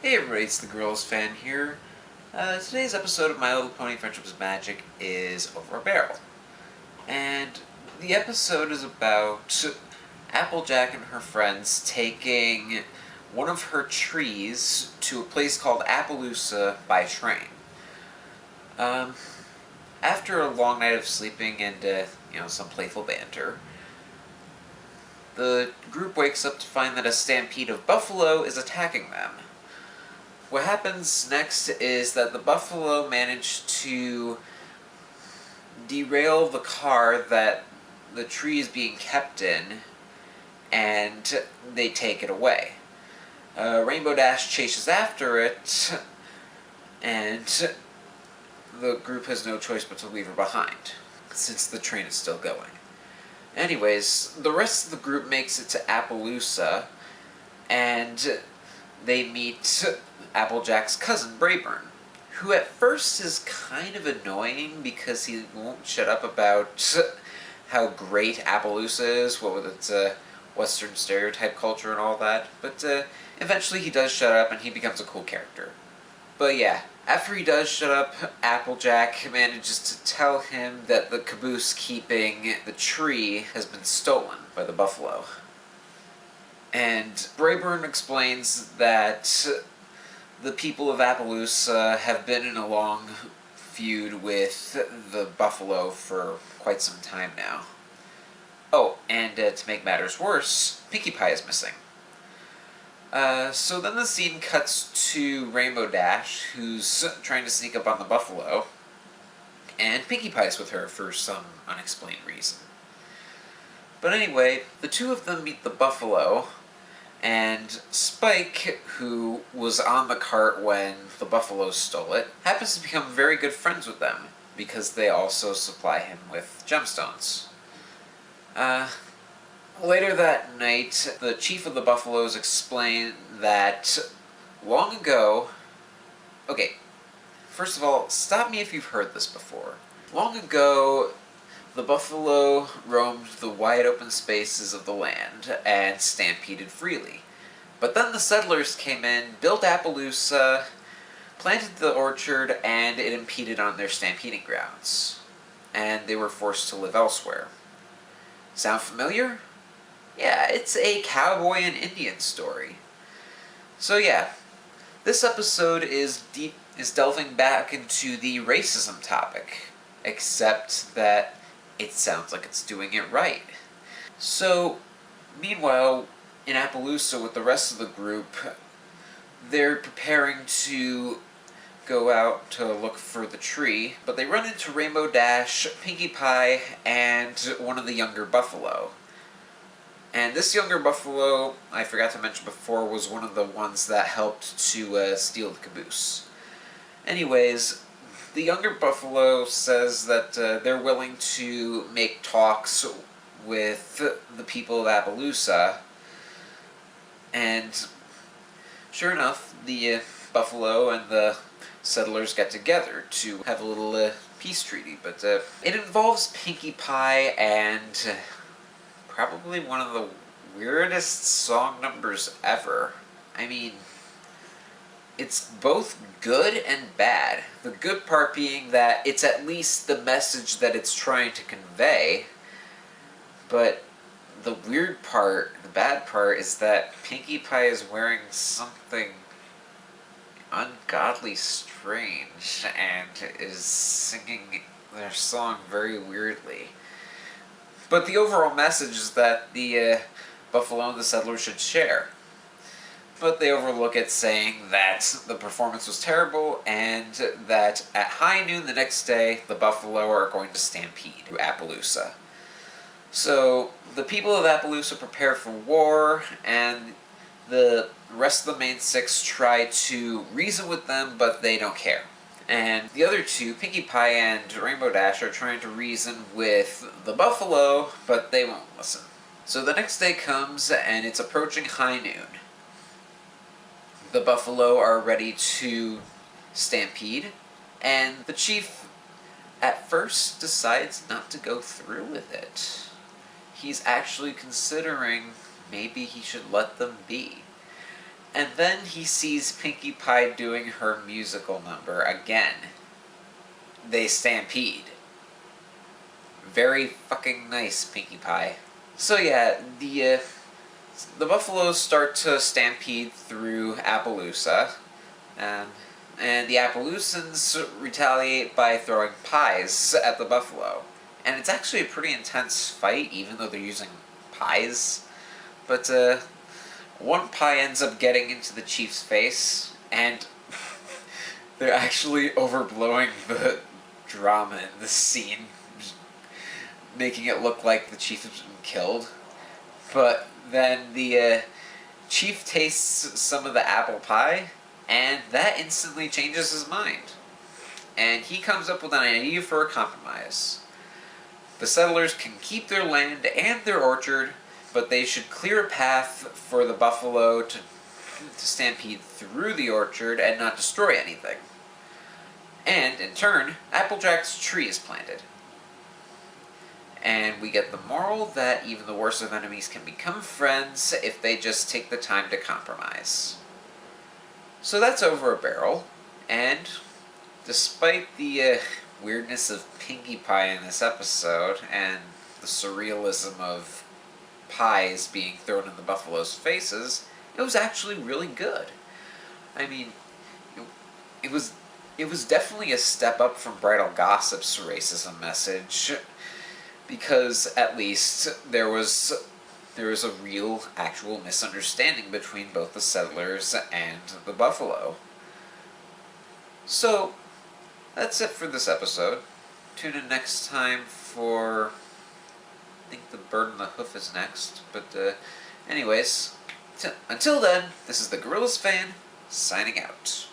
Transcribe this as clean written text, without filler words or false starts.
Hey everybody, it's the Girls Fan here. Today's episode of My Little Pony Friendship is Magic is Over a Barrel. And the episode is about Applejack and her friends taking one of her trees to a place called Appaloosa by train. After a long night of sleeping and, some playful banter, the group wakes up to find that a stampede of buffalo is attacking them. What happens next is that the buffalo manage to derail the car that the tree is being kept in, and they take it away. Rainbow Dash chases after it, and the group has no choice but to leave her behind, since the train is still going. Anyways, the rest of the group makes it to Appaloosa, and they meet Applejack's cousin, Brayburn, who at first is kind of annoying because he won't shut up about how great Appaloosa is, what with its Western stereotype culture and all that, but eventually he does shut up and he becomes a cool character. But yeah, after he does shut up, Applejack manages to tell him that the caboose keeping the tree has been stolen by the buffalo. And Brayburn explains that the people of Appaloosa have been in a long feud with the buffalo for quite some time now. Oh, and to make matters worse, Pinkie Pie is missing. So then the scene cuts to Rainbow Dash, who's trying to sneak up on the buffalo, and Pinkie Pie's with her for some unexplained reason. But anyway, the two of them meet the buffalo, and Spike, who was on the cart when the buffalo stole it, happens to become very good friends with them, because they also supply him with gemstones. Later that night, the chief of the buffaloes explained that long ago... Okay, first of all, stop me if you've heard this before. Long ago, the buffalo roamed the wide open spaces of the land and stampeded freely. But then the settlers came in, built Appaloosa, planted the orchard, and it impeded on their stampeding grounds. And they were forced to live elsewhere. Sound familiar? Yeah, it's a cowboy and Indian story. So yeah, this episode is delving back into the racism topic, except that it sounds like it's doing it right. So, meanwhile, in Appaloosa with the rest of the group, they're preparing to go out to look for the tree, but they run into Rainbow Dash, Pinkie Pie, and one of the younger buffalo. And this younger buffalo, I forgot to mention before, was one of the ones that helped to steal the caboose. Anyways, the younger buffalo says that they're willing to make talks with the people of Appaloosa, and sure enough, the buffalo and the settlers get together to have a little peace treaty, but it involves Pinkie Pie and probably one of the weirdest song numbers ever. I mean, it's both good and bad. The good part being that it's at least the message that it's trying to convey, but the weird part, the bad part, is that Pinkie Pie is wearing something ungodly strange and is singing their song very weirdly. But the overall message is that the buffalo and the settlers should share. But they overlook it, saying that the performance was terrible and that at high noon the next day, the buffalo are going to stampede to Appaloosa. So the people of Appaloosa prepare for war, and the rest of the main six try to reason with them, but they don't care. And the other two, Pinkie Pie and Rainbow Dash, are trying to reason with the buffalo, but they won't listen. So the next day comes, and it's approaching high noon. The buffalo are ready to stampede, and the chief at first decides not to go through with it. He's actually considering maybe he should let them be. And then he sees Pinkie Pie doing her musical number again. They stampede. Very fucking nice, Pinkie Pie. So yeah, the buffaloes start to stampede through Appaloosa, and the Appaloosans retaliate by throwing pies at the buffalo. And it's actually a pretty intense fight, even though they're using pies. But one pie ends up getting into the chief's face, and they're actually overblowing the drama in this scene, making it look like the chief has been killed. But then the chief tastes some of the apple pie, and that instantly changes his mind. And he comes up with an idea for a compromise. The settlers can keep their land and their orchard, but they should clear a path for the buffalo to stampede through the orchard and not destroy anything. And, in turn, Applejack's tree is planted. And we get the moral that even the worst of enemies can become friends if they just take the time to compromise. So that's over a barrel, and despite the weirdness of Pinkie Pie in this episode, and the surrealism of pies being thrown in the buffalo's faces, it was actually really good. I mean, it was definitely a step up from Bridal Gossip's racism message, because at least there was a real, actual misunderstanding between both the settlers and the buffalo. So, that's it for this episode. Tune in next time for, I think, The Bird and the Hoof is next. But anyways, until then, this is the Gorillas Fan, signing out.